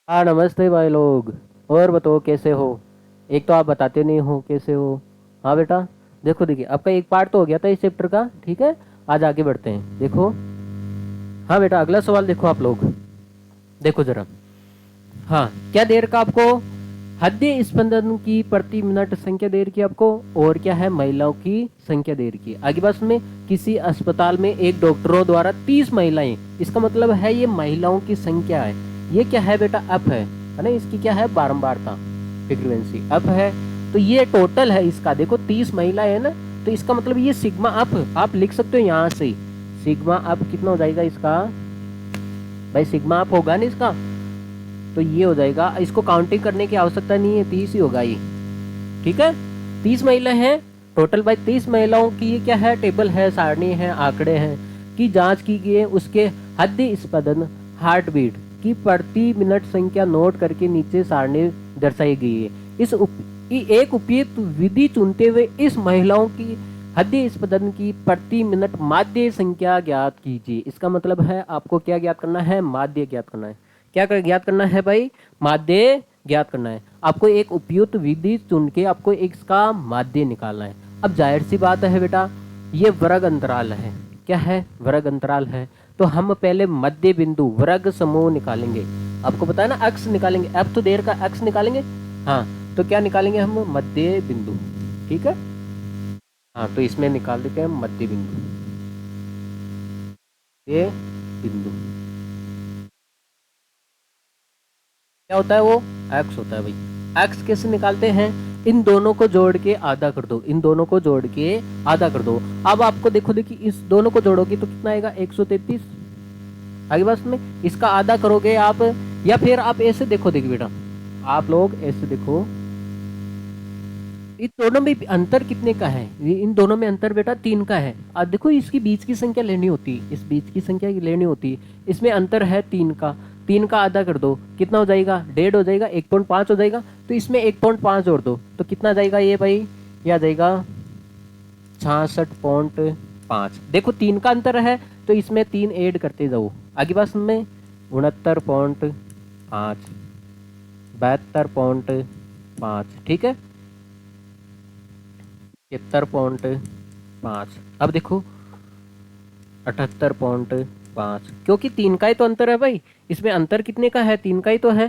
हाँ नमस्ते भाई लोग। और बताओ कैसे हो। एक तो आप बताते नहीं हो कैसे हो। हाँ बेटा। देखो देखिए आपका एक पार्ट तो हो गया था इस चैप्टर का, ठीक है। आज आगे बढ़ते हैं, देखो। हाँ बेटा, अगला सवाल देखो आप लोग। देखो जरा। हाँ, क्या देर का आपको हृदय स्पंदन की प्रति मिनट संख्या देर की आपको, और क्या है महिलाओं की संख्या देर की। आगे बात में, किसी अस्पताल में एक डॉक्टरों द्वारा 30 महिलाएं, इसका मतलब है ये महिलाओं की संख्या है। ये क्या है बेटा, अप है ना। इसकी क्या है, बारंबारता, फ्रीक्वेंसी अप है। तो ये टोटल है इसका, देखो 30 महिलाएं है ना। तो इसका मतलब ये सिग्मा अप आप लिख सकते हो यहाँ से। सिग्मा अप कितना हो जाएगा इसका, भाई सिग्मा अप होगा ना इसका। तो ये हो जाएगा, इसको काउंटिंग करने की आवश्यकता नहीं है, 30 ही होगा ये। ठीक है। 30 महिला हैं टोटल। बाई 30 महिलाओं की ये क्या है, टेबल है, सारणी है, आंकड़े हैं की जांच की गई है। उसके हृदय स्पंदन, हार्ट बीट की प्रति मिनट संख्या नोट करके नीचे सारणी दर्शाई गई है। एक उपयुक्त विधि चुनते हुए इस महिलाओं की हृदय स्पंदन की प्रति मिनट माध्य संख्या ज्ञात कीजिए। इसका मतलब है आपको क्या ज्ञात करना है, माध्य ज्ञात करना है। क्या ज्ञात करना है भाई, माध्य ज्ञात करना है। आपको एक उपयुक्त विधि चुन के आपको इसका माध्य निकालना है। अब जाहिर सी बात है बेटा, ये वर्ग अंतराल है। क्या है, वर्ग अंतराल है। तो हम पहले मध्य बिंदु वर्ग समूह निकालेंगे। आपको पता है ना, अक्स निकालेंगे, अब तो देर का अक्स निकालेंगे। हाँ, तो क्या निकालेंगे हम, मध्य बिंदु। ठीक है। हाँ, तो इसमें निकाल देते हैं मध्य बिंदु, ये बिंदु क्या होता है, वो एक्स होता है भाई। एक्स कैसे निकालते हैं, इन दोनों को जोड़ के आधा कर दो, इन दोनों को जोड़ के आधा कर दो। अब आपको देखो, देखिए इस दोनों को जोड़ोगे तो कितना आएगा, 133। आगे बस में इसका आधा करोगे आप, या फिर आप ऐसे देखो, देखिए बेटा आप लोग ऐसे देखो, इन दोनों में अंतर कितने का है, इन दोनों में अंतर बेटा 3 का है। अब देखो इसकी बीच की संख्या लेनी होती, इस बीच की संख्या लेनी होती। इसमें अंतर है 3 का। 3 का आधा कर दो, कितना हो जाएगा, 1.5 हो जाएगा, 1.5 हो जाएगा। तो इसमें 1.5 जोड़ दो तो कितना जाएगा ये भाई, ये आ जाएगा 66.5। देखो 3 का अंतर है, तो इसमें 3 ऐड करते जाओ। आगे पास में 69.5, 72.5, ठीक है, 73.5। अब देखो 78.5, क्योंकि 3 का ही तो अंतर है भाई। इसमें अंतर कितने का है, 3 का ही तो है।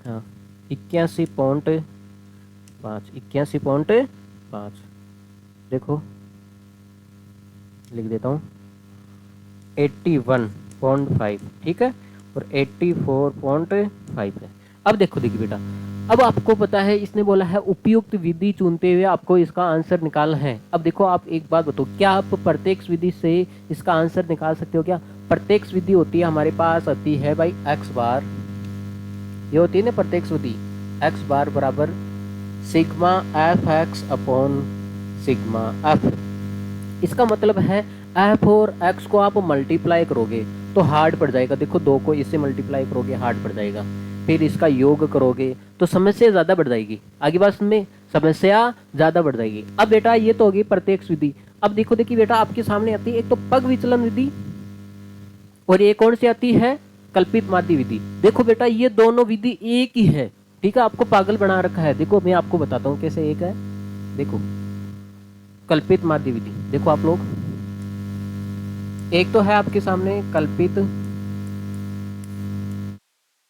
हाँ, 81.5, 81.5। देखो लिख देता हूँ, 81.5, ठीक है, और 84.5 है। अब देखो, देखिए बेटा, अब आपको पता है इसने बोला है उपयुक्त विधि चुनते हुए आपको इसका आंसर निकालना है। अब देखो आप एक बात बताओ, क्या आप प्रत्यक्ष विधि से इसका आंसर निकाल सकते हो क्या। प्रत्यक्ष विधि होती है हमारे पास, आती है भाई एक्स बार, ये होती है ना प्रत्यक्ष विधि। एक्स बार बराबर sigma F x upon sigma F. इसका मतलब है एफ और एक्स को आप मल्टीप्लाई करोगे तो हार्ड पड़ जाएगा। देखो 2 को इससे मल्टीप्लाई करोगे हार्ड पड़ जाएगा। फिर इसका योग करोगे तो समस्या ज़्यादा बढ़ जाएगी। आगे बात में, समस्या ज़्यादा बढ़ जाएगी। अब बेटा ये तो होगी प्रत्यक्ष विधि। अब देखो, देखिए बेटा आपके सामने आती है एक तो पग विचलन विधि, और ये कौन सी आती है, कल्पित माध्य विधि। देखो बेटा ये दोनों विधि एक ही है, ठीक है। आपको पागल बना रखा है। देखो मैं आपको बताता हूँ कैसे एक है। देखो कल्पित माध्य विधि, देखो आप लोग, एक तो है आपके सामने कल्पित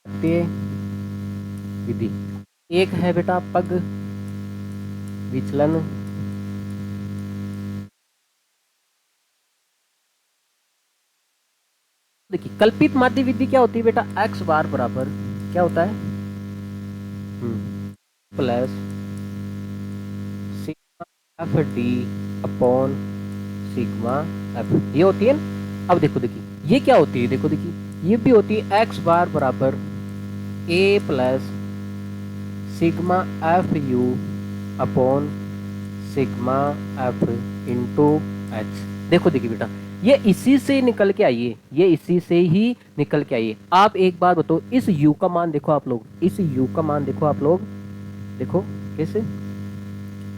माध्य विधि, एक है बेटा पग विचलन। देखिए कल्पित माध्य विधि क्या होती है बेटा, एक्स बार बराबर क्या होता है, plus sigma F D upon sigma F, ये होती है ना। अब देखो, देखिए ये क्या होती है, देखो देखिए ये भी होती है एक्स बार बराबर A plus sigma F U upon sigma F into H. देखो देखिए बेटा, ये इसी से निकल के आई है, ये इसी से ही निकल के आई है। आप एक बार बताओ, इस u का मान देखो आप लोग, इस u का मान देखो आप लोग, देखो कैसे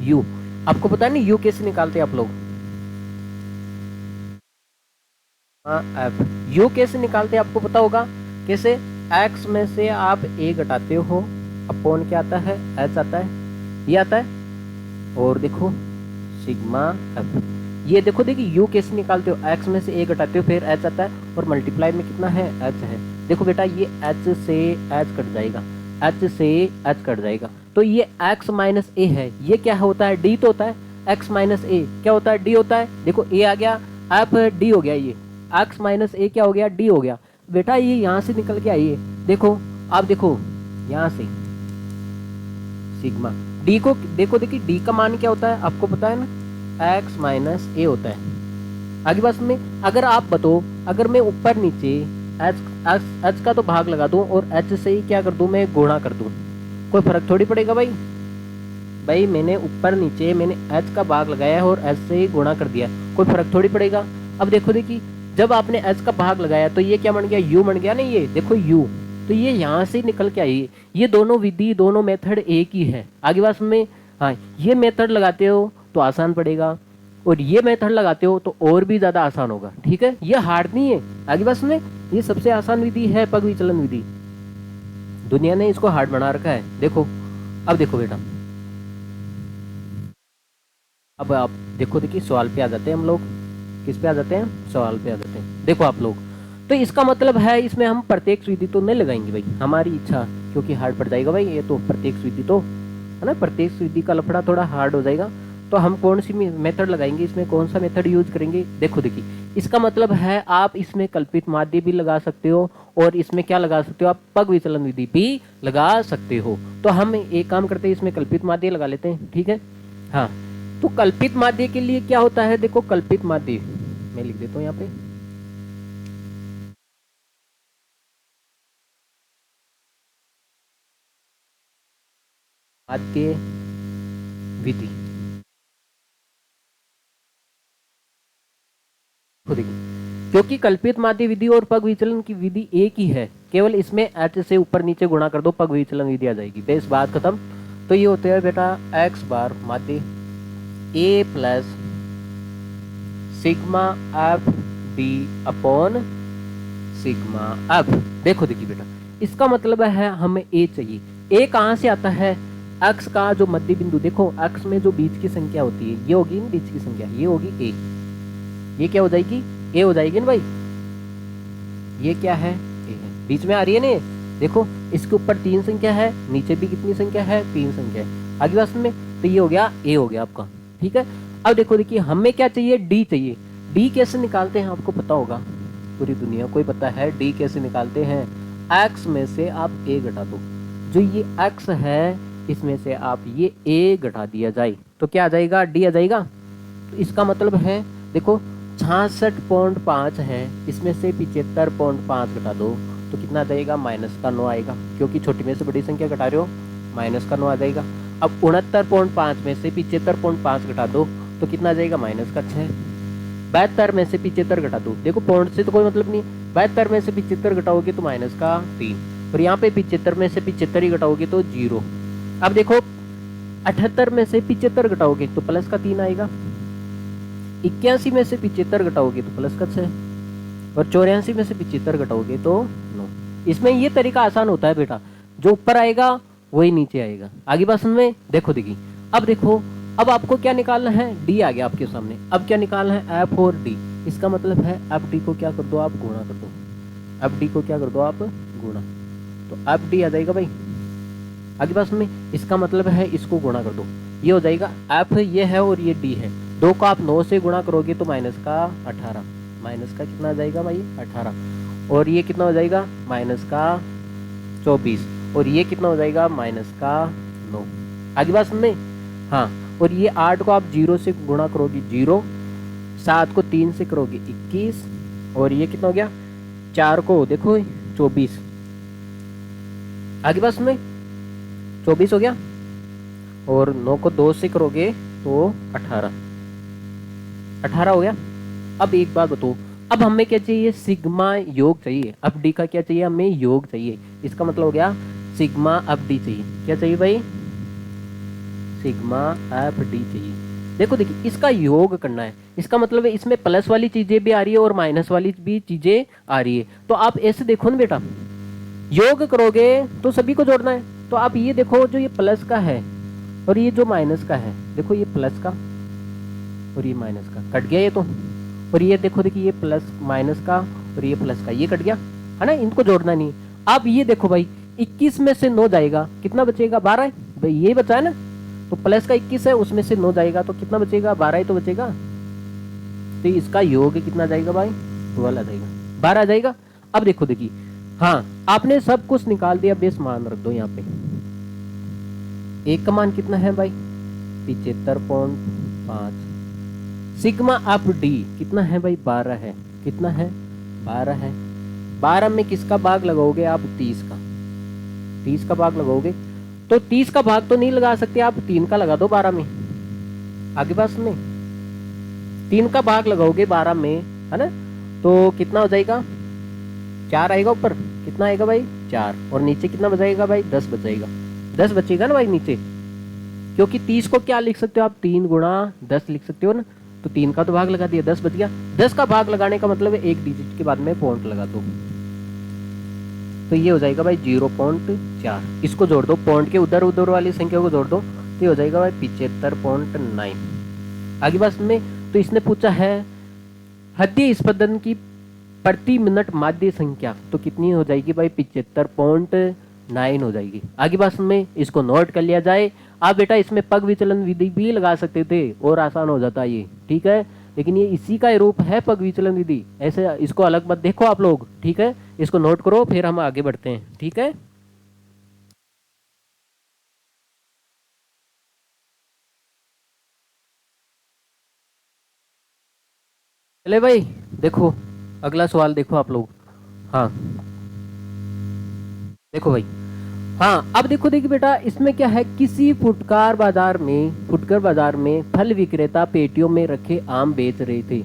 u, आपको पता नहीं u कैसे निकालते हैं आप लोग, हाँ एफ, u कैसे निकालते हैं आपको पता होगा कैसे। x में से आप a घटाते हो, अपॉन क्या आता है, h आता है, ये आता है। और देखो सिग्मा f, ये देखो देखिए u कैसे निकालते हो, x में से a घटाते हो फिर h आता है, और मल्टीप्लाई में कितना है, h है। देखो बेटा ये h से h कट जाएगा, h से h कट जाएगा, तो ये x माइनस a है, ये क्या होता है, d तो होता है, x माइनस a क्या होता है, d होता है। देखो a आ गया, f d हो गया, ये x माइनस a क्या हो गया, d हो गया। बेटा ये यहाँ से निकल के आई है, देखो आप देखो यहाँ से सिग्मा d को देखो, देखिए d का मान क्या होता है आपको पता है ना, x माइनस a होता है। आगे बात में अगर आप बताओ, अगर मैं ऊपर नीचे h का तो भाग लगा दूं और h से ही क्या कर दूं, मैं गुणा कर दूं, कोई फर्क थोड़ी पड़ेगा भाई। भाई मैंने ऊपर नीचे मैंने h का भाग लगाया है और h से ही गुणा कर दिया, कोई फर्क थोड़ी पड़ेगा। अब देखो देखिए जब आपने h का भाग लगाया तो ये क्या बन गया, u बन गया ना, ये देखो u, तो ये यहाँ से निकल के आई, ये दोनों विधि दोनों मेथड एक ही है। आगे बात में हाँ, ये मेथड लगाते हो तो आसान पड़ेगा और ये मेथड लगाते हो तो और भी ज्यादा आसान होगा, ठीक है, ये हार्ड नहीं है। आगे बात में ये सबसे आसान विधि है पग विचलन विधि, दुनिया ने इसको हार्ड बना रखा है। देखो अब देखो बेटा, अब आप देखो देखिए सवाल पे आ जाते हैं हम लोग, किस पे आ जाते हैं, सवाल पे आ जाते हैं। देखो आप लोग, तो इसका मतलब है इसमें हम प्रत्येक विधि तो नहीं लगाएंगे भाई, हमारी इच्छा, क्योंकि हार्ड पड़ जाएगा भाई ये तो, प्रत्येक विधि तो है ना, प्रत्येक विधि का लफड़ा थोड़ा हार्ड हो जाएगा। तो हम कौन सी मेथड लगाएंगे, इसमें कौन सा मेथड यूज करेंगे, देखो देखिए इसका मतलब है आप इसमें कल्पित माध्य भी लगा सकते हो और इसमें क्या लगा सकते हो, आप पग विचलन विधि भी लगा सकते हो। तो हम एक काम करते हैं, इसमें कल्पित माध्य लगा लेते हैं, ठीक है। हाँ तो कल्पित माध्य के लिए क्या होता है, देखो कल्पित माध्य मैं लिख देता हूँ यहाँ पे, माध्य विधि, क्योंकि कल्पित माध्य विधि और पग विचलन की विधि एक ही है, केवल इसमें h से ऊपर नीचे गुणा कर दो, पग विचलन विधि आ जाएगी, बेस बात खत्म। तो ये होते हैं बेटा x बार माध्य a plus sigma F D upon sigma F. देखो देखिए बेटा इसका मतलब है हमें a चाहिए, a कहाँ से आता है, x का जो मध्य बिंदु, देखो x में जो बीच की संख्या होती है ये होगी ना, बीच की संख्या ये होगी a, ये क्या हो जाएगी, a हो जाएगी ना भाई, ये क्या है, a है, बीच में आ रही है ना, देखो इसके ऊपर 3 संख्या है, नीचे भी कितनी संख्या है, 3 संख्या है। आगे बात में तो ये हो गया a हो गया आपका, ठीक है। अब देखो देखिए हमें क्या चाहिए, d चाहिए। d कैसे निकालते हैं आपको पता होगा, पूरी दुनिया को ही पता है d कैसे निकालते हैं, x में से आप a घटा दो, जो ये x है इसमें से आप ये a घटा दिया जाए तो क्या आ जाएगा, d आ जाएगा। तो इसका मतलब है देखो 66.5 है, इसमें से 75.5 घटा दो तो कितना आ जाएगा, -9 आएगा, क्योंकि छोटी में से बड़ी संख्या घटा रहे हो, -9 आ जाएगा। अब 69.5 में से 75.5 घटा दो तो कितना आ जाएगा, -6। 72 में से 75 घटा दो, देखो पॉइंट से तो कोई मतलब नहीं, 72 में से 75 घटाओगे तो -3, और यहाँ पे 75 में से 75 ही घटाओगे तो 0। अब देखो 78 में से 75 घटाओगे तो +3 आएगा, 81 में से 75 घटाओगे तो +6, और 84 में से 75 घटाओगे तो 9। इसमें ये तरीका आसान होता है बेटा, जो ऊपर आएगा वही नीचे आएगा। आगे बात समझ में, देखो देखिए अब देखो, अब आपको क्या निकालना है, d आ गया आपके सामने, अब क्या निकालना है, f और d। इसका मतलब है अब d को क्या कर दो, आप गुणा कर दो, अब d को क्या कर दो आप गुणा, तो अब d आ जाएगा भाई। आगे बात में इसका मतलब है इसको गुणा कर दो, ये हो जाएगा f ये है और ये d है, 2 को आप 9 से गुणा करोगे तो -18, माइनस का कितना आ जाएगा भाई 18, और ये कितना हो जाएगा -24, और ये कितना हो जाएगा -9। आगे बात समझ में, हाँ, और ये 8 को आप 0 से गुणा करोगे 0, 7 को 3 से करोगे 21, और ये कितना हो गया 4 को देखो 24। आगे बात समझ में, 24 हो गया, और 9 को 2 से करोगे तो 18 हो गया। अब एक बात बताओ, अब हमें क्या चाहिए, सिग्मा योग चाहिए, अब डी का क्या चाहिए, हमें योग चाहिए। इसका मतलब हो गया सिग्मा अब डी चाहिए, क्या चाहिए भाई, सिग्मा एफ डी चाहिए। देखो देखिए इसका योग करना है, इसका मतलब है इसमें प्लस वाली चीजें भी आ रही है और माइनस वाली भी चीजें आ रही है। तो आप ऐसे देखो ना बेटा, योग करोगे तो सभी को जोड़ना है। तो आप ये देखो, जो ये प्लस का है और ये जो माइनस का है, देखो ये प्लस का और ये माइनस का कट गया ये तो, और ये देखो देखिए ये प्लस माइनस का और ये प्लस का ये कट गया है ना, इनको जोड़ना नहीं। आप ये देखो भाई 21 में से 9 जाएगा, कितना बचेगा? 12 है भाई, ये बचा है ना। तो प्लस का 21 है, उसमें से 9 जाएगा तो कितना बचेगा? 12 ही तो बचेगा। तो इसका योग कितना जाएगा भाई? 12 आ जाएगा, 12 आ जाएगा। अब देखो देखिए, हाँ आपने सब कुछ निकाल दिया, बेस मान रख दो यहाँ पे। एक का मान कितना है भाई? 75.5। सिग्मा ऑफ डी कितना है भाई? 12 है। कितना है? 12 है। 12 में किसका भाग लगाओगे आप? 30 का। 30 का भाग लगाओगे तो 30 का भाग तो नहीं लगा सकते आप, 3 का लगा दो 12 में। आगे बात सुने, 3 का भाग लगाओगे 12 में, है ना, तो कितना हो जाएगा? 4 आएगा ऊपर। कितना आएगा भाई? 4। और नीचे कितना बचाएगा भाई? 10 बचेगा। 10 बचेगा ना भाई नीचे, क्योंकि 30 को क्या लिख सकते हो आप? 3 गुणा 10 लिख सकते हो ना। तो 3 का तो भाग लगा दिया, 10 बच गया। 10 का भाग लगाने का मतलब है एक डिजिट के बाद में पॉइंट लगा दो, तो ये हो जाएगा भाई 0.4। इसको जोड़ दो, पॉइंट के उधर उधर वाली संख्या को जोड़ दो, तो ये हो जाएगा भाई 75.9। आगे बात में, तो इसने पूछा है हृदय स्पंदन की प्रति मिनट माध्य संख्या, तो कितनी हो जाएगी भाई? 75.9 हो जाएगी। आगे बात में, इसको नोट कर लिया जाए। आप बेटा इसमें पग विचलन विधि भी लगा सकते थे और आसान हो जाता ये, ठीक है, लेकिन ये इसी का रूप है पग विचलन विधि, ऐसे इसको अलग मत देखो आप लोग, ठीक है। इसको नोट करो, फिर हम आगे बढ़ते हैं, ठीक है। चले भाई, देखो अगला सवाल देखो आप लोग। हाँ देखो भाई, हाँ अब देखो देखिए बेटा, इसमें क्या है, किसी फुटकर बाजार में फल विक्रेता पेटियों में रखे आम बेच रहे थे।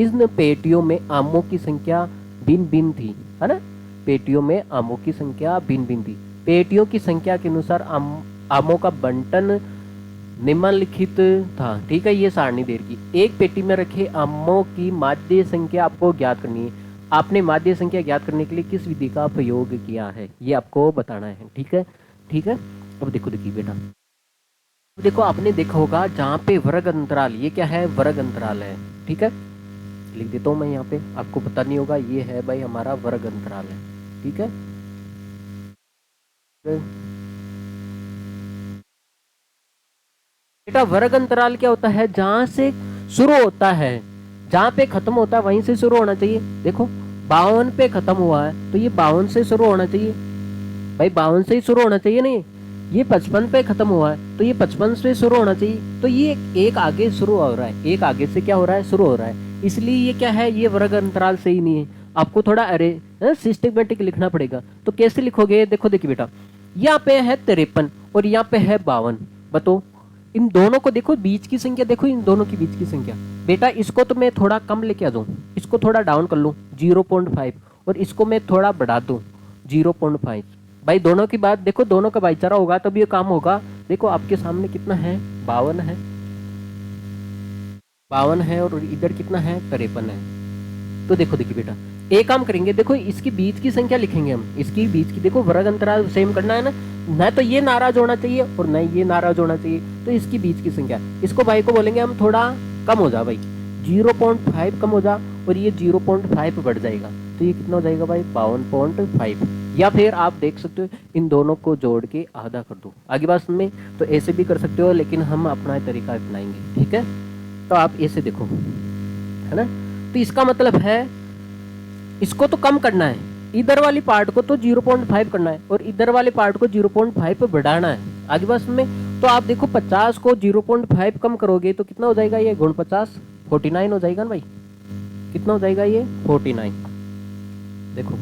इन पेटियों में आमों की संख्या भिन्न भिन्न थी, है ना। पेटियों में आमों की संख्या भिन्न भिन्न थी। पेटियों की संख्या के अनुसार आमों का बंटन निम्नलिखित था, ठीक है। ये सारणी दे रखी, एक पेटी में रखे आमों की माध्य संख्या आपको ज्ञात करनी है। आपने माध्य संख्या ज्ञात करने के लिए किस विधि का प्रयोग किया है, ये आपको बताना है, ठीक है। ठीक है, अब देखो देखिए बेटा, देखो आपने देखा होगा जहाँ पे वर्ग अंतराल, ये क्या है? वर्ग अंतराल है, ठीक है। लिख देता हूँ मैं यहाँ पे, आपको पता नहीं होगा, ये है भाई हमारा वर्ग अंतराल है, ठीक है। बेटा वर्ग अंतराल क्या होता है? जहां से शुरू होता है, जहां पे खत्म होता है वहीं से शुरू होना चाहिए। देखो 52 पे खत्म हुआ है तो ये 52 से शुरू होना चाहिए भाई, 52 से ही शुरू होना चाहिए नहीं। ये 55 पे खत्म हुआ है तो ये 55 से शुरू होना चाहिए। तो ये एक आगे शुरू हो रहा है, एक आगे से क्या हो रहा है? शुरू हो रहा है, इसलिए ये क्या है? ये वर्ग अंतराल सही नहीं है। आपको थोड़ा अरे सिस्टमेटिक लिखना पड़ेगा। तो कैसे लिखोगे? देखो देखिए बेटा, यहाँ पे है 53 और यहाँ पे है 52। बताओ इन दोनों को देखो, बीच की संख्या देखो, इन दोनों की बीच की संख्या। बेटा इसको तो मैं थोड़ा कम लेके आ जाऊं, इसको थोड़ा डाउन कर लूं 0.5, और इसको मैं थोड़ा बढ़ा दूं 0.5। भाई दोनों की बात देखो, दोनों का भाईचारा होगा तब ये काम होगा। देखो आपके सामने कितना है? 52 है, 52 है, और इधर कितना है? 53 है। तो देखो देखिए बेटा, एक काम करेंगे, देखो इसकी बीच की संख्या लिखेंगे हम, इसकी बीच की, देखो वर्ग अंतराल सेम करना है ना, न तो ये नाराज होना चाहिए और न ये नाराज होना चाहिए। तो इसकी बीच की संख्या, इसको भाई को बोलेंगे हम थोड़ा कम हो जा भाई, 0.5 कम हो जा, और ये 0.5 बढ़ जाएगा, तो ये कितना हो जाएगा भाई? 52.5। या फिर आप देख सकते हो इन दोनों को जोड़ के आधा कर दो। आगे बात में, तो ऐसे भी कर सकते हो, लेकिन हम अपना तरीका अपनाएंगे, ठीक है। तो आप ऐसे देखो, है ना। तो इसका मतलब है इसको तो कम करना है, इधर वाली पार्ट को तो 0.5 करना है, और इधर वाले पार्ट को 0.5 पे बढ़ाना है। आगे बस में, तो आप देखो 50 को 0.5 कम करोगे तो कितना हो जाएगा? ये गुण 50 49 हो जाएगा ना भाई। कितना हो जाएगा ये? 49। देखो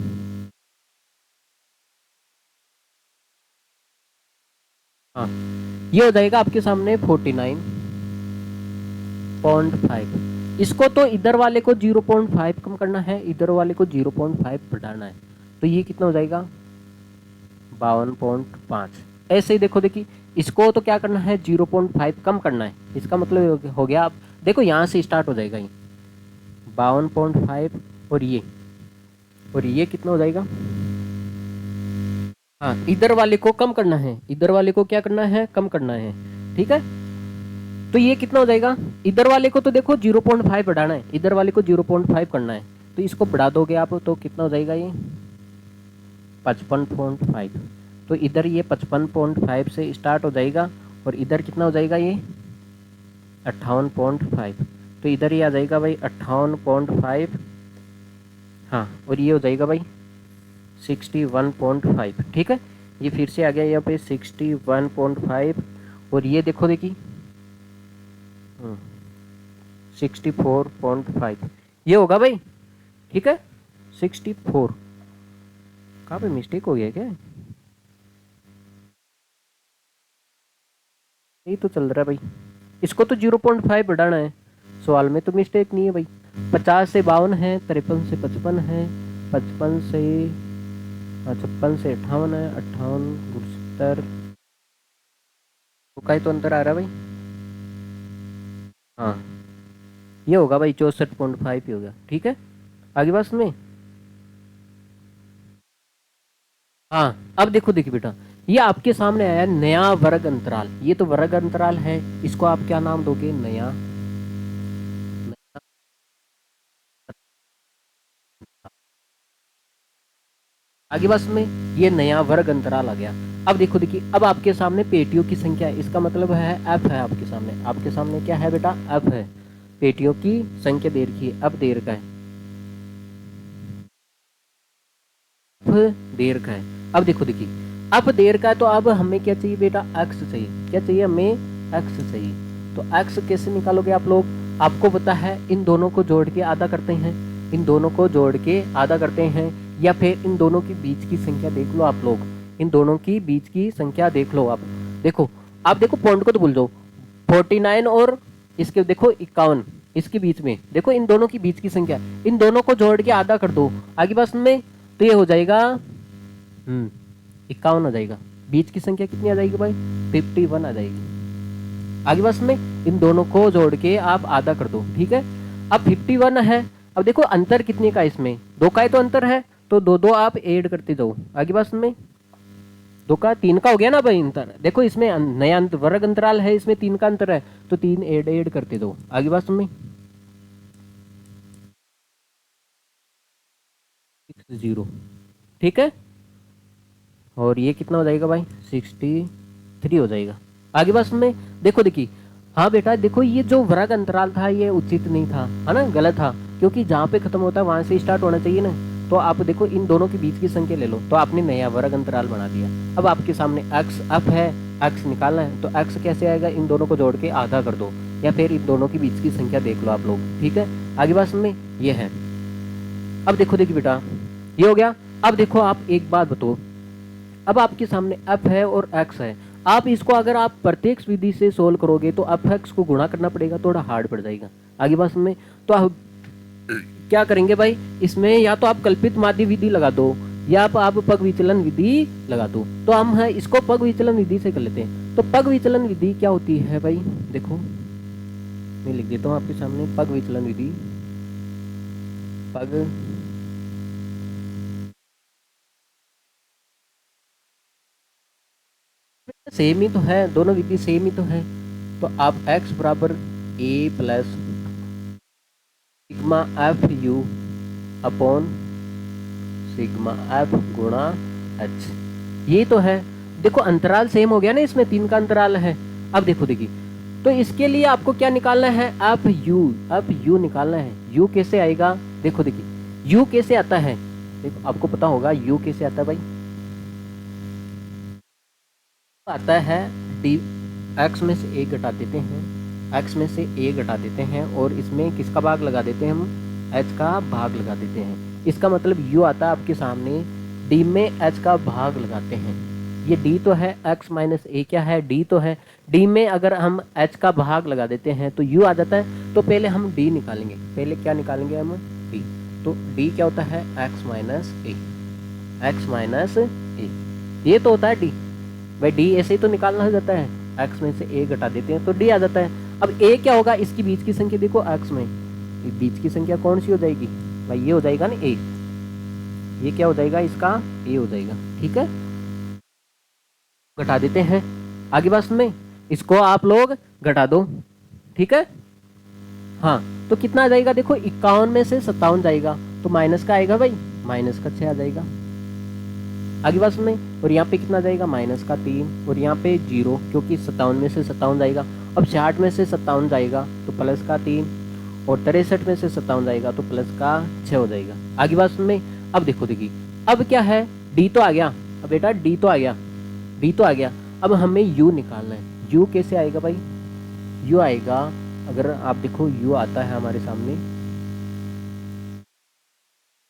हाँ, ये हो जाएगा आपके सामने 49.5। इसको तो इधर वाले को 0.5 कम करना है, इधर वाले को 0.5 बढ़ाना है, तो ये कितना हो जाएगा? 52.5। ऐसे ही देखो देखिए, इसको तो क्या करना है? 0.5 कम करना है। इसका मतलब हो गया, आप देखो यहाँ से स्टार्ट हो जाएगा ये 52.5, और ये कितना हो जाएगा? हाँ, इधर वाले को कम करना है, इधर वाले को क्या करना है, कम करना है, ठीक है। तो ये कितना हो जाएगा, इधर वाले को तो देखो 0.5 बढ़ाना है, इधर वाले को 0.5 करना है, तो इसको बढ़ा दोगे आप तो कितना हो जाएगा ये 55.5। तो इधर ये 55.5 से स्टार्ट हो जाएगा और इधर कितना हो जाएगा ये 58.5। तो इधर ये आ जाएगा भाई 58.5। हाँ, और ये हो जाएगा भाई 61.5, ठीक है। ये फिर से आ गया यहाँ पे 61.5 और ये देखो देखिए 64.5 ये होगा भाई, ठीक है। 64 कहाँ पे मिस्टेक हो गया क्या, यही तो चल रहा है भाई, इसको तो 0.5 बढ़ाना है, सवाल में तो मिस्टेक नहीं है भाई। 50 से 52 है, 53 से 55 है, 55 से 56 से 58 है, 58 70 का ही तो अंतर आ रहा है भाई। हाँ, ये होगा भाई 64.5 ही होगा, ठीक है। आगे बात में हाँ, अब देखो देखिए बेटा, ये आपके सामने आया नया वर्ग अंतराल, ये तो वर्ग अंतराल है, इसको आप क्या नाम दोगे, नया। आगे बस में ये नया वर्ग अंतराल आ गया। अब देखो देखिए, अब आपके सामने पेटियों की संख्या है, इसका मतलब है एफ है आपके सामने क्या है बेटा, एफ है, पेटियों की संख्या दे रखी है, अब दे रखा है, अब दे रखा है। अब देखो देखिए, अब दे रखा है तो अब हमें क्या चाहिए बेटा, एक्स चाहिए, क्या चाहिए हमें, एक्स चाहिए। तो एक्स कैसे निकालोगे आप लोग, आपको पता है इन दोनों को जोड़ के आधा करते हैं, इन दोनों को जोड़ के आधा करते हैं, या फिर इन दोनों के बीच की संख्या देख लो आप लोग, इन दोनों की बीच की संख्या देख लो आप। देखो, आप देखो पॉइंट को तो भूल जाओ, 49 और इसके देखो 51, इसके बीच में देखो इन दोनों की बीच की संख्या, इन दोनों को जोड़ के आधा कर दो आगे बस में, तो ये हो जाएगा 51 आ जाएगा। बीच की संख्या कितनी आ जाएगी भाई, 51 आ जाएगी। आगे बस में इन दोनों को जोड़ के आप आधा कर दो, ठीक है। अब 51 है, अब देखो अंतर कितने का, इसमें दो का ही तो अंतर है, तो दो दो आप ऐड करते जाओ आगे बस में, दो का 3 का हो गया ना भाई अंतर, देखो इसमें नया वर्ग अंतराल है, इसमें 3 का अंतर है, तो 3 ऐड ऐड करते जाओ आगे बस में 60, ठीक है। और ये कितना हो जाएगा भाई 63 हो जाएगा। आगे बस में देखो देखिए, हाँ बेटा देखो, ये जो वर्ग अंतराल था ये उचित नहीं था, है ना, गलत था, क्योंकि जहाँ पे खत्म होता है वहां से स्टार्ट होना चाहिए ना। तो आप देखो इन दोनों के बीच की संख्या ले लो, तो आपने नया वर्ग अंतराल बना दिया। अब आपके सामने एक्स अप है, एक्स निकालना है, तो एक्स कैसे आएगा, इन दोनों को जोड़ के आधा कर दो, या फिर इन दोनों के बीच की संख्या देख लो आप लोग, ठीक है। आगे बात में ये है। अब देखो देखिए बेटा, ये हो गया। अब देखो आप एक बात बताओ, अब आपके सामने एफ है और एक्स है, आप इसको अगर आप प्रत्यक्ष विधि से सोल्व करोगे तो एफ एक्स को गुणा करना पड़ेगा, थोड़ा हार्ड पड़ जाएगा आगे बात में। तो आप क्या करेंगे भाई, इसमें या तो आप कल्पित माध्य विधि लगा दो, या आप पग विचलन विधि लगा दो। तो हम है इसको पग विचलन विधि से कर लेते हैं। तो पग विचलन विधि क्या होती है भाई, देखो मैं लिख देता हूँ आपके सामने, पग विचलन विधि, पग सेम ही तो है, दोनों विधि सेम ही तो है। तो आप x बराबर a plus sigma F U upon sigma F गुणा h, ये तो है। देखो अंतराल सेम हो गया ना, इसमें 3 का अंतराल है। अब देखो देखिए, तो इसके लिए आपको क्या निकालना है, एफ यू निकालना है। u कैसे आएगा, देखो देखिए u कैसे आता है, देखो आपको पता होगा u कैसे आता है भाई, आता है डी, एक्स में से ए घटा देते हैं, एक्स में से ए घटा देते हैं, और इसमें किसका भाग लगा देते हैं, हम एच का भाग लगा देते हैं। इसका मतलब यू आता है आपके सामने, डी में एच का भाग लगाते हैं। ये डी तो है, एक्स माइनस ए क्या है, डी तो है। डी में अगर हम एच का भाग लगा देते हैं तो यू आ जाता है। तो पहले हम डी निकालेंगे, पहले क्या निकालेंगे हम, डी। तो डी क्या होता है, एक्स माइनस ए, एक्स माइनस ए, ये तो होता है डी। भाई डी ऐसे ही तो निकालना हो जाता है, एक्स में से ए घटा देते हैं तो डी आ जाता है। अब ए क्या होगा, इसकी बीच की संख्या देखो, एक्स में बीच की संख्या कौन सी हो जाएगी भाई, ये हो जाएगा ना ए, ये क्या हो जाएगा इसका, ए हो जाएगा, ठीक है। घटा देते हैं। आगे बात में इसको आप लोग घटा दो, ठीक है। हाँ, तो कितना आ जाएगा, देखो 51 में से 57 जाएगा तो माइनस का आएगा भाई, माइनस का 6 आ जाएगा। आगे बात में, और यहाँ पे कितना जाएगा, माइनस का 3, और यहाँ पे 0, क्योंकि 57 में से 57 जाएगा। अब 66 में से 57 जाएगा तो प्लस का 3, और 63 में से 57 जाएगा तो प्लस का 6 हो जाएगा। आगे बात में, अब देखो देखिए, अब क्या है, डी तो आ गया, अब बेटा डी तो आ गया, डी तो आ गया। अब हमें यू निकालना है। यू कैसे आएगा भाई, यू आएगा, अगर आप देखो यू आता है हमारे सामने,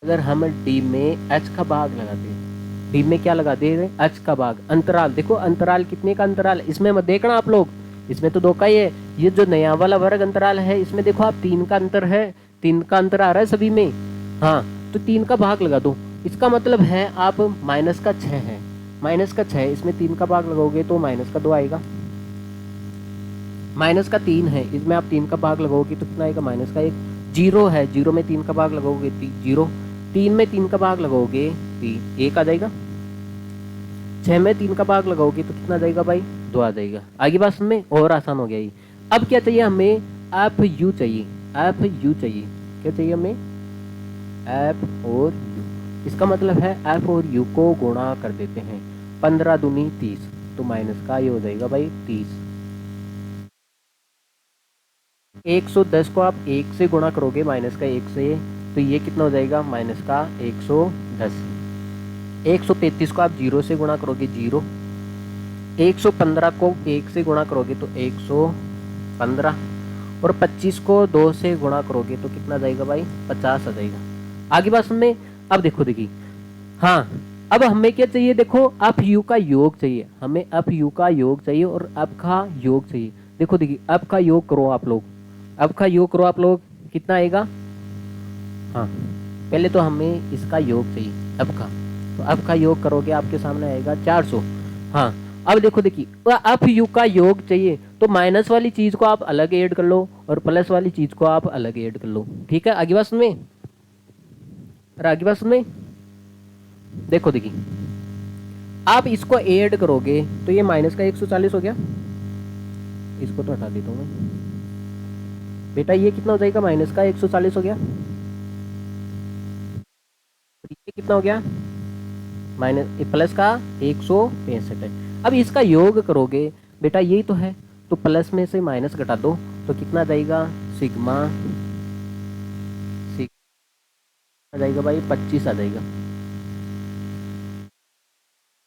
अगर हम डी में एच का भाग लगाते हैं, डी में क्या लगा दे रहे, एच का भाग, अंतराल, देखो अंतराल कितने का अंतराल, इसमें मत देखना आप लोग, इसमें तो 2 का ही है। ये जो नया वाला वर्ग अंतराल है इसमें देखो आप 3 का अंतर है, 3 का अंतर आ रहा है सभी में। हाँ, तो 3 का भाग लगा दो, इसका मतलब है आप माइनस का 6 है, माइनस का 6, इसमें 3 का भाग लगाओगे तो माइनस का 2 आएगा। माइनस का 3 है, इसमें आप 3 का भाग लगाओगे तो कितना आएगा, माइनस का 1। 0 है, 0 में 3 का भाग लगाओगे 0, 3 में 3 का भाग लगाओगे 3, 1 आ जाएगा। 6 में 3 का भाग लगाओगे तो कितना आ जाएगा भाई, 2 आ जाएगा। आगे बात में और आसान हो गया ये। अब क्या चाहिए हमें, एफ यू चाहिए, एफ यू चाहिए, क्या चाहिए हमें, एफ और यू। इसका मतलब है एफ और यू को गुणा कर देते हैं, 15 दूनी 30, तो माइनस का ये हो जाएगा भाई 30। 110 को आप 1 से गुणा करोगे, माइनस का 1 से, तो ये कितना हो जाएगा, माइनस का 110। 133 को आप 0 से गुणा करोगे 0, 115 को 1 से गुणा करोगे तो 115, और 25 को 2 से गुणा करोगे तो कितना जाएगा भाई, 50 आ जाएगा। आगे बात में, अब देखो देखिए, हाँ, अब हमें क्या चाहिए, देखो अप यू का योग चाहिए, हमें अप यू का योग चाहिए और अप का योग चाहिए। देखो देखिए, अप का योग करो आप लोग, अप का योग करो आप लोग, कितना आएगा, हाँ, पहले तो हमें इसका योग चाहिए अप का, तो अप का योग करोगे आपके सामने आएगा 400। हाँ, अब देखो देखिए, अप यू का योग चाहिए तो माइनस वाली चीज को आप अलग ऐड कर लो और प्लस वाली चीज को आप अलग ऐड कर लो, ठीक है। आगे बात सुन, आगे बात सुन, देखो देखिए, आप इसको ऐड करोगे तो ये माइनस का 140 हो गया, इसको तो हटा देता हूँ मैं बेटा, ये कितना हो जाएगा, माइनस का 140 हो गया, ये कितना हो गया, माइनस प्लस का 165 है। अब इसका योग करोगे बेटा, यही तो है, तो प्लस में से माइनस घटा दो तो कितना जाएगा, सिग्मा आ जाएगा भाई 25 आ जाएगा,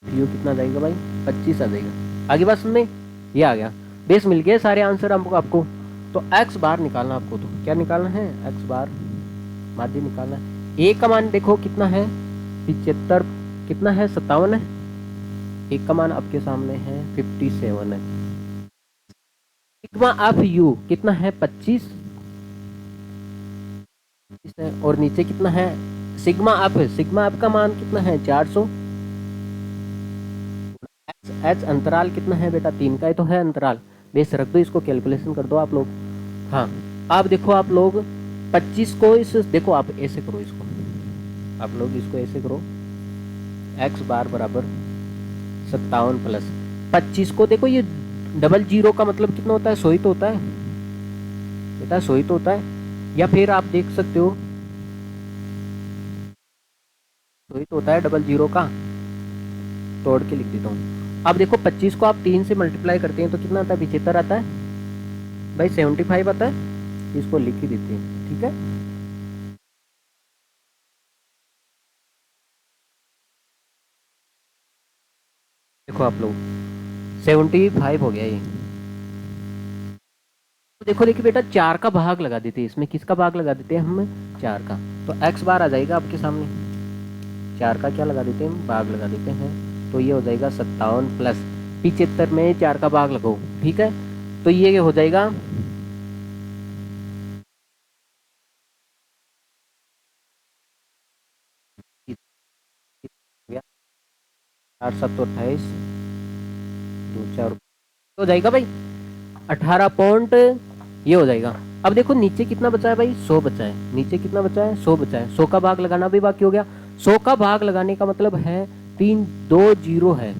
यू कितना जाएगा भाई, 25 आ जाएगा। आगे बात सुन में, ये आ गया, बेस मिल गए सारे आंसर आपको। तो एक्स बार निकालना आपको, तो क्या निकालना है, एक्स बार माध्य निकालना है। ए का मान देखो कितना है, 75, कितना है, 57 है। एक का मान आपके सामने है 57 है। सिग्मा ऑफ यू कितना है, 25 है, और नीचे कितना है, सिग्मा ऑफ का मान कितना है, 400। एच अंतराल कितना है बेटा, 3 का ही तो है अंतराल, बेस रख दो, इसको कैलकुलेशन कर दो आप लोग। हाँ, आप देखो, आप लोग 25 को इस, देखो आप ऐसे करो इसको, आप लोग इसको ऐसे करो, एक्स बार बराबर 57 प्लस 25 को, देखो ये डबल जीरो का मतलब कितना होता है, 100 ही तो होता है बेटा, 100 ही तो होता है। या फिर आप देख सकते हो, 100 ही तो होता है डबल जीरो का, तोड़ के लिख देता हूँ। अब देखो 25 को आप 3 से मल्टीप्लाई करते हैं तो कितना आता है, 75 आता है भाई, 75 आता है, इसको लिख ही देते हैं, ठीक है। देखो आप लोग 75 हो गया ये। तो देखो देखिए बेटा, 4 का भाग लगा देते हैं इसमें, किसका भाग लगा देते हैं हम, 4 का, तो एक्स बार आ जाएगा आपके सामने, 4 का क्या लगा देते हैं, भाग लगा देते हैं, तो ये हो जाएगा 57 प्लस 75 में 4 का भाग लगाओ, ठीक है, तो ये हो जाएगा 4 7 28 2 4 हो जाएगा भाई 18 पॉइंट, ये हो जाएगा। अब देखो नीचे कितना बचा है भाई, 100 बचा है, नीचे कितना बचा है, 100 बचा है, 100 का भाग लगाना भी बाकी हो गया। 100 का भाग लगाने का मतलब है 3 2 0 है,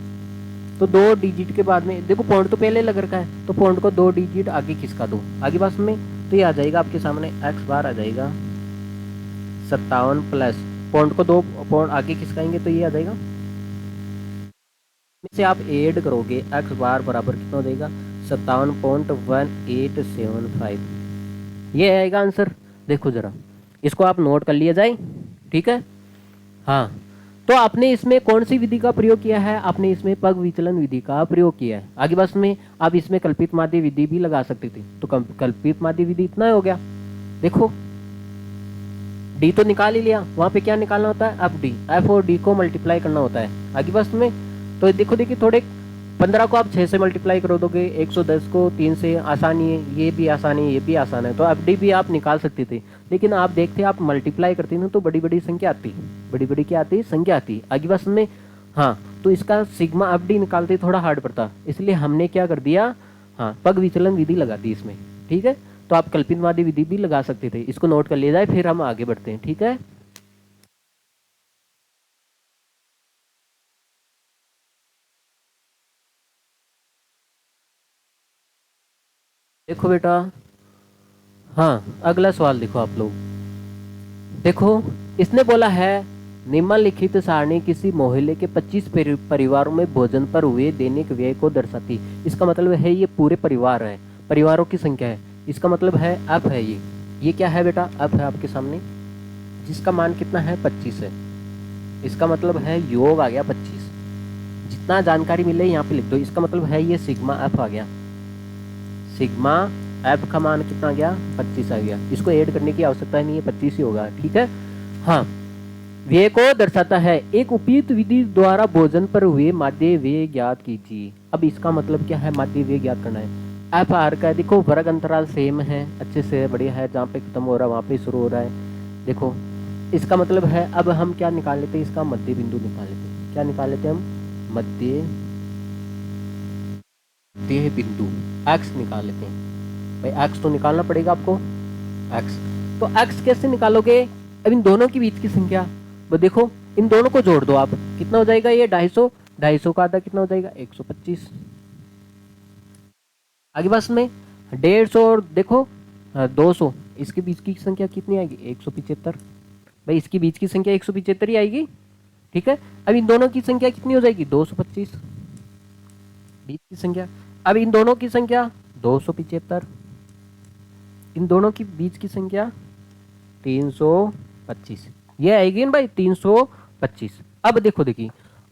तो 2 डिजिट के बाद में देखो पॉइंट तो पहले लग रखा है, तो पॉइंट को 2 डिजिट आगे खिसका दो, आगे पास में, तो ये आ जाएगा आपके सामने एक्स बार आ जाएगा 57 प्लस पॉइंट को 2 पॉइंट आगे खिसकाएंगे तो ये आ जाएगा, से आप ऐड करोगे एक्स बार बराबर कितना हो जाएगा 57.1875, ये आएगा आंसर। देखो जरा इसको आप नोट कर लिया जाए, ठीक है। हाँ, तो आपने इसमें कौन सी विधि का प्रयोग किया है, आपने इसमें पग विचलन विधि का प्रयोग किया है। आगे बस में आप इसमें कल्पित माध्य विधि भी लगा सकते थे, तो कल्पित माध्य विधि इतना हो गया। देखो डी तो निकाल ही लिया, वहां पे क्या निकालना होता है, एफ डी, एफ और डी को मल्टीप्लाई करना होता है आगे बस में। तो देखो देखिए थोड़े 15 को आप 6 से मल्टीप्लाई कर दोगे, 110 को 3 से, आसानी है, ये भी आसानी है, ये भी आसान है, तो एफ डी भी आप निकाल सकते थे। लेकिन आप देखते आप मल्टीप्लाई करते ना तो बड़ी बड़ी संख्या आती, बड़ी बड़ी क्या आती, संख्या आती आगे बस में। हाँ, तो इसका सिग्मा एफ डी निकालते थोड़ा हार्ड पड़ता, इसलिए हमने क्या कर दिया, हाँ पग विचलन विधि लगा दी इसमें, ठीक है। तो आप कल्पित माध्य विधि भी लगा सकते थे, इसको नोट कर लिया जाए, फिर हम आगे बढ़ते हैं, ठीक है। देखो बेटा, हाँ अगला सवाल देखो आप लोग, देखो इसने बोला है निम्नलिखित सारणी किसी मोहल्ले के 25 परिवारों में भोजन पर हुए दैनिक व्यय को दर्शाती। इसका मतलब है ये पूरे परिवार है, परिवारों की संख्या है, इसका मतलब है एफ है ये क्या है बेटा, एफ है आपके सामने, जिसका मान कितना है 25 है। इसका मतलब है योग आ गया 25, जितना जानकारी मिले यहाँ पे लिख दो। इसका मतलब है ये सिग्मा एफ आ गया, सिग्मा एफ का मान कितना आ गया 25 आ गया। इसको ऐड करने की आवश्यकता नहीं है, 25 ही होगा, ठीक है। हाँ, व्यय को दर्शाता है, एक उपयुक्त विधि द्वारा भोजन पर हुए माध्य व्यय ज्ञात कीजिए। अब इसका मतलब क्या है, माध्य व्यय ज्ञात करना है। एफ आर का देखो वर्ग अंतराल सेम है, अच्छे से बढ़िया है, जहाँ पे खत्म हो रहा है वहां पे शुरू हो रहा है। देखो इसका मतलब है, अब हम क्या निकाल लेते हैं, इसका मध्य बिंदु निकाल लेते हैं। क्या निकाल लेते हैं हम, मध्य बिंदु एक्स निकाल लेते हैं। भाई एक्स तो निकालना पड़ेगा आपको, एक्स तो एक्स कैसे निकालोगे, अब इन दोनों के बीच की संख्या, वो देखो इन दोनों को जोड़ दो आप, कितना हो जाएगा ये 250, 250 का आधा कितना हो जाएगा 125। आगे बस में 150 और देखो 200, इसके बीच की संख्या कितनी आएगी 175। भाई इसके बीच की संख्या 175 ही आएगी, ठीक है। अब इन दोनों की संख्या कितनी हो जाएगी 225, बीच की संख्या। अब इन दोनों की संख्या 275, इन दोनों की बीच की संख्या 325, ये आएगी ना भाई 325। अब देखो देखिए,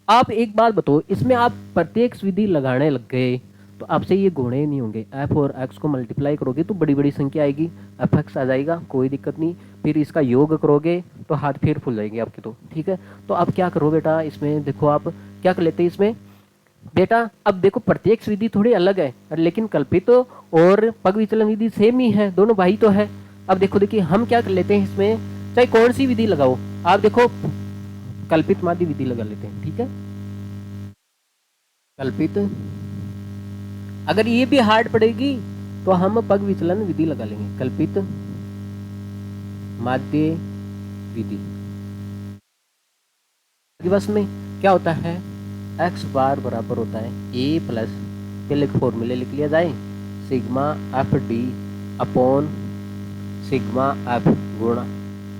आप एक बात बताओ, इसमें आप प्रत्येक विधि लगाने लग गए तो आपसे ये गुणे नहीं होंगे। एफ और एक्स को मल्टीप्लाई करोगे तो बड़ी बड़ी संख्या आएगी, एफ एक्स आ जाएगा, कोई दिक्कत नहीं। फिर इसका योग करोगे तो हाथ फिर फूल जाएंगे आपके, तो ठीक है। तो अब क्या करो बेटा, इसमें देखो आप क्या कर लेते हैं इसमें बेटा, अब देखो प्रत्येक विधि थोड़ी अलग है, लेकिन कल्पित और पग विचलन विधि सेम ही है, दोनों भाई तो है। अब देखो देखिए हम क्या कर लेते हैं इसमें, चाहे कौन सी विधि लगाओ आप, देखो कल्पित माध्य विधि लगा लेते हैं, ठीक है। कल्पित, अगर ये भी हार्ड पड़ेगी तो हम पग विचलन विधि लगा लेंगे, कल्पित माध्य विधि। बस में क्या होता है, एक्स बार बराबर होता है ए प्लस, पहले फॉर्मूले लिख लिया जाए, sigma F D upon sigma F गुणा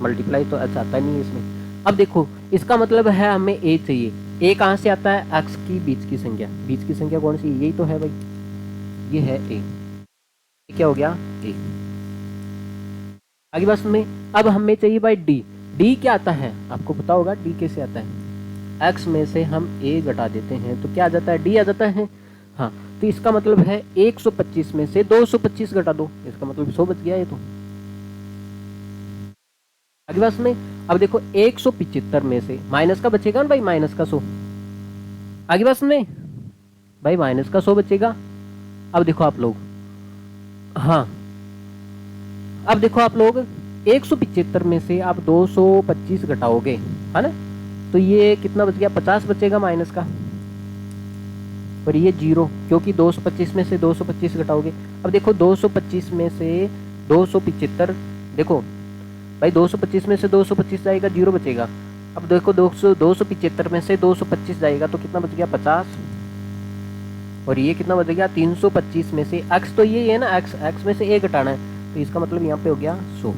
मल्टीप्लाई, तो एच आता नहीं है इसमें। अब देखो इसका मतलब है हमें ए चाहिए, ए कहाँ से आता है, एक्स की बीच की संख्या, बीच की संख्या कौन सी, यही तो है भाई, ये है ए, क्या हो गया ए। आगे बस में अब हमें चाहिए भाई डी, डी क्या आता है आपको पता होगा, डी कैसे आता है, एक्स में से हम ए घटा देते हैं तो क्या आ जाता है, डी आ जाता है। हाँ, तो इसका मतलब है 125 में से 225 घटा दो, इसका मतलब 100 बच गया ये तो। आगे बस में अब देखो 175 में से माइनस का बचेगा ना भाई, माइनस का 100, आगे बस में भाई माइनस का 100 बचेगा। अब देखो आप लोग, हाँ अब देखो आप लोग 175 में से आप 225 घटाओगे, है ना, तो ये कितना बच गया 50 बचेगा माइनस का, और ये 0, क्योंकि 225 में से 225 घटाओगे। अब देखो 225 में से 275, देखो भाई 225 में से 225 जाएगा 0 बचेगा। अब देखो 275 में से 225 जाएगा तो कितना बच गया 50, और ये कितना बचेगा 325 में से x तो ये है ना, x में से a घटाना है, तो इसका मतलब यहाँ पे हो गया 100।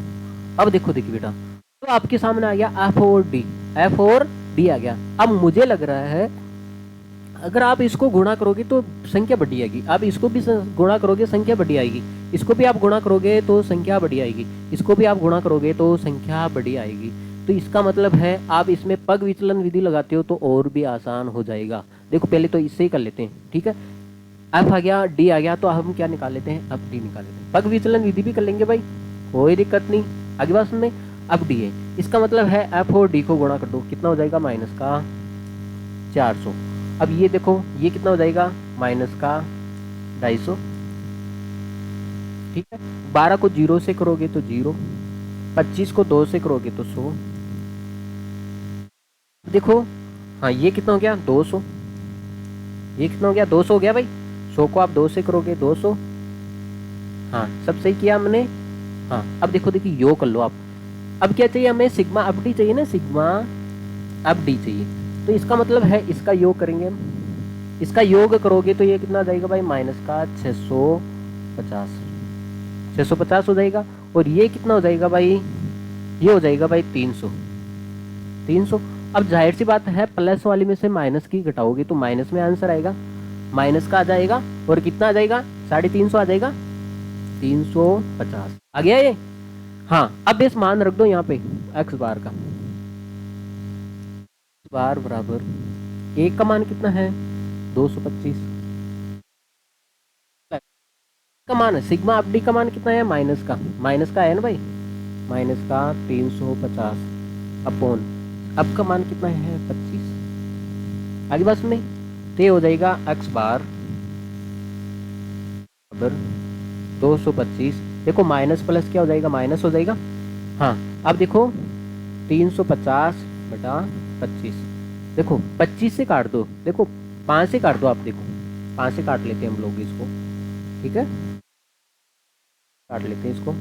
अब देखो देखिए बेटा, तो आपके सामने आ गया f और d, f और d आ गया। अब मुझे लग रहा है अगर आप इसको गुणा करोगे तो संख्या बढ़ी आएगी, आप इसको भी गुणा करोगे संख्या बढ़ी आएगी, इसको भी आप गुणा करोगे तो संख्या बढ़ी आएगी, इसको भी आप गुणा करोगे तो संख्या बढ़ी आएगी। तो इसका मतलब है आप इसमें पग विचलन विधि लगाते हो तो और भी आसान हो जाएगा। देखो पहले तो इससे ही कर लेते हैं, ठीक है। एफ आ गया, डी आ गया, तो हम क्या निकाल लेते हैं, अब डी निकाल लेते हैं। पग विचलन विधि भी कर लेंगे भाई, कोई दिक्कत नहीं। आगे बात सुनने, अब डी है, इसका मतलब है एफ और डी को गुणा कर दो, कितना हो जाएगा माइनस का 400। अब ये देखो ये कितना हो जाएगा माइनस का 250, ठीक है। 12 को 0 से करोगे तो 0, 25 को 2 से करोगे तो 100। देखो हाँ ये कितना हो गया 200, ये कितना हो गया 200 हो गया भाई। 100 को आप 2 से करोगे 200, हाँ सब सही किया हमने। हाँ अब देखो देखिए योग कर लो आप। अब क्या चाहिए हमें, सिग्मा अप डी चाहिए ना, सिग्मा अप डी चाहिए। तो इसका मतलब है इसका योग करेंगे हम, इसका योग करोगे तो ये कितना आ जाएगा भाई माइनस का 650, 650 हो जाएगा। और ये कितना हो जाएगा भाई, ये हो जाएगा भाई 300, 300। अब जाहिर सी बात है प्लस वाली में से माइनस की घटाओगे तो माइनस में आंसर आएगा, माइनस का आ जाएगा। और कितना आ जाएगा 350 आ जाएगा, 350 आ गया ये। हाँ अब इस मान रख दो यहाँ पे x बार का, बार बराबर एक का मान कितना है 225 का मान है, सिग्मा अप डी का मान कितना है माइनस का है ना भाई, माइनस का 350 अपॉन अब का मान कितना है 25। आगे बात सुने, तो हो जाएगा x बार बराबर 225। देखो माइनस प्लस क्या हो जाएगा, माइनस हो जाएगा। हाँ अब देखो 350 बटा 25, देखो 25 से काट दो, देखो 5 से काट दो आप, देखो 5 से काट लेते हैं हम लोग इसको, ठीक है काट लेते हैं इसको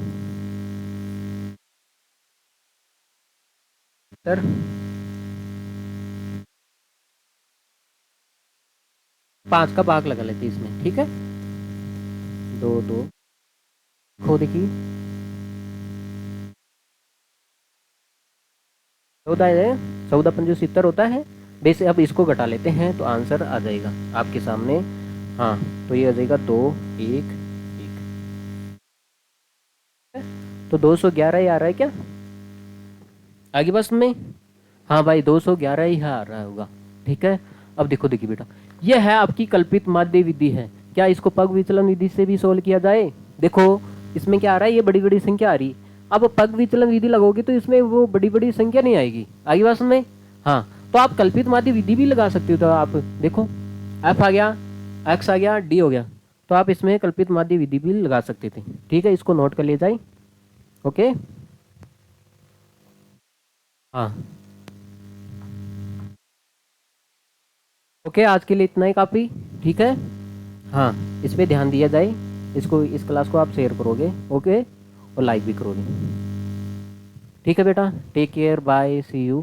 सर। 5 का भाग लगा लेते हैं इसमें, ठीक है 2 2 खो देखिए 14 है, 14 पंजे 70 होता है वैसे। अब इसको घटा लेते हैं तो आंसर आ जाएगा आपके सामने। हाँ तो ये आ जाएगा 2 1 1, तो 211 ही आ रहा है क्या आगे बस में। हाँ भाई 211 ही आ रहा होगा, ठीक है। अब देखो देखिए बेटा, यह है आपकी कल्पित माध्य विधि है। क्या इसको पग विचलन विधि से भी सोल्व किया जाए। देखो इसमें क्या आ रहा है, ये बड़ी बड़ी संख्या आ रही है। अब पग विचलन विधि लगोगे तो इसमें वो बड़ी बड़ी संख्या नहीं आएगी, आगे बात में। हाँ तो आप कल्पित माध्य विधि भी लगा सकते हो। तो आप देखो एफ आ गया, एक्स आ गया, डी हो गया, तो आप इसमें कल्पित माध्य विधि भी लगा सकते थे, ठीक है। इसको नोट कर लिया जाए, ओके। हाँ ओके आज के लिए इतना ही काफ़ी, ठीक है। हाँ इस पे ध्यान दिया जाए, इसको इस क्लास को आप शेयर करोगे, ओके, और लाइक भी करोगे, ठीक है बेटा। Take care, bye, see you.